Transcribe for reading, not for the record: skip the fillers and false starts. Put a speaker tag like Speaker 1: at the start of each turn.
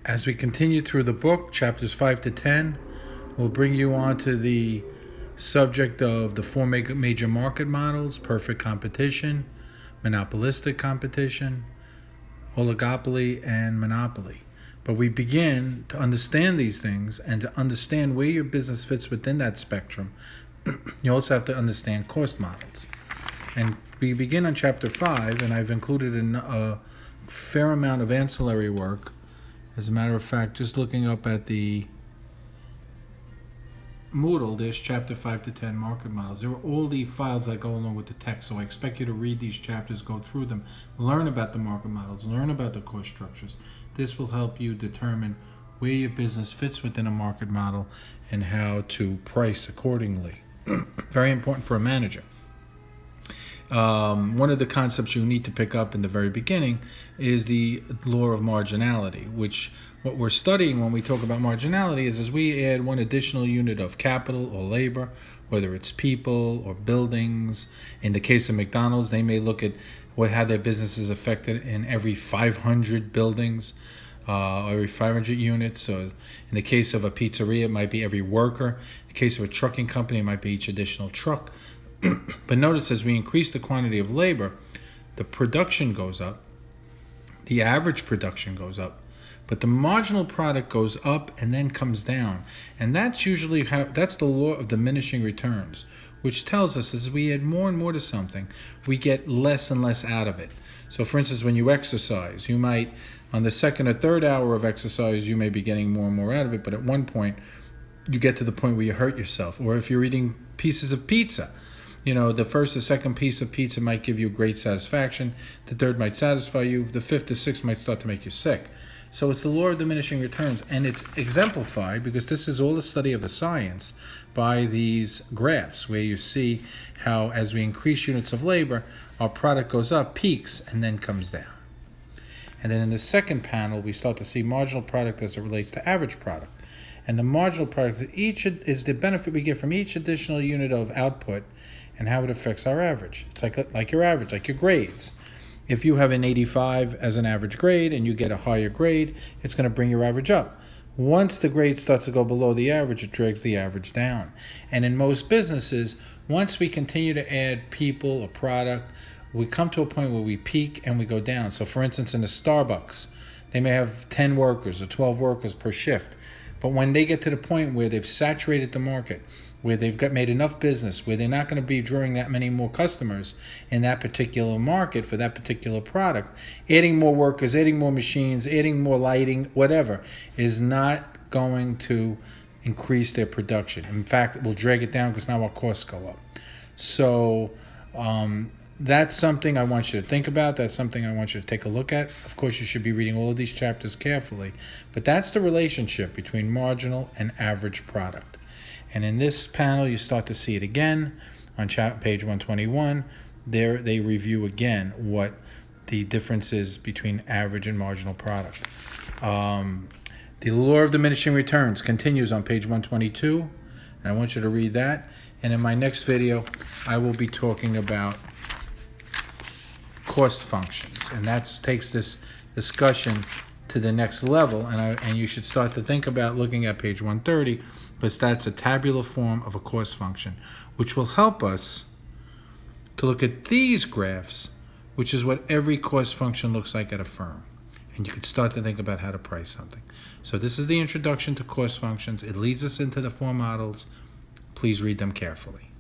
Speaker 1: As we continue through the book, chapters 5 to 10, we'll bring you on to the subject of the four major market models: perfect competition, monopolistic competition, oligopoly, and monopoly. But we begin to understand these things and to understand where your business fits within that spectrum. You also have to understand cost models. And we begin on chapter 5, and I've included a fair amount of ancillary work. As a matter of fact, just looking up at the Moodle, there's chapter 5 to 10 market models. There are all the files that go along with the text, so I expect you to read these chapters, go through them, learn about the market models, learn about the cost structures. This will help you determine where your business fits within a market model and how to price accordingly. Very important for a manager. One of the concepts you need to pick up in the very beginning is the law of marginality, which what we're studying when we talk about marginality is as we add one additional unit of capital or labor, whether it's people or buildings. In the case of McDonald's, they may look at how their business is affected in every 500 buildings, every 500 units. So in the case of a pizzeria, it might be every worker. In the case of a trucking company, it might be each additional truck. But notice as we increase the quantity of labor, the production goes up, the average production goes up, but the marginal product goes up and then comes down. And that's usually that's the law of diminishing returns, which tells us as we add more and more to something, we get less and less out of it. So for instance, when you exercise, you might, on the second or third hour of exercise, you may be getting more and more out of it, but at one point, you get to the point where you hurt yourself. Or if you're eating pieces of pizza, the first or second piece of pizza might give you great satisfaction. The third might satisfy you. The fifth or sixth might start to make you sick. So it's the law of diminishing returns, and it's exemplified because this is all a study of the science by these graphs where you see how as we increase units of labor, our product goes up, peaks, and then comes down. And then in the second panel, we start to see marginal product as it relates to average product. And the marginal product is the benefit we get from each additional unit of output and how it affects our average. It's like your average, like your grades. If you have an 85 as an average grade and you get a higher grade, it's going to bring your average up. Once the grade starts to go below the average, it drags the average down. And in most businesses, once we continue to add people or product, we come to a point where we peak and we go down. So for instance, in a Starbucks, they may have 10 workers or 12 workers per shift. But when they get to the point where they've saturated the market, where they've made enough business, where they're not going to be drawing that many more customers in that particular market for that particular product, adding more workers, adding more machines, adding more lighting, whatever, is not going to increase their production. In fact, it will drag it down because now our costs go up. So that's something I want you to think about. That's something I want you to take a look at. Of course, you should be reading all of these chapters carefully, but that's the relationship between marginal and average product. And in this panel, you start to see it again on page 121. There they review again what the difference is between average and marginal product. The law of diminishing returns continues on page 122, and I want you to read that. And in my next video, I will be talking about cost functions, and that takes this discussion to the next level, and you should start to think about looking at page 130, because that's a tabular form of a cost function, which will help us to look at these graphs, which is what every cost function looks like at a firm, and you can start to think about how to price something. So this is the introduction to cost functions. It leads us into the four models. Please read them carefully.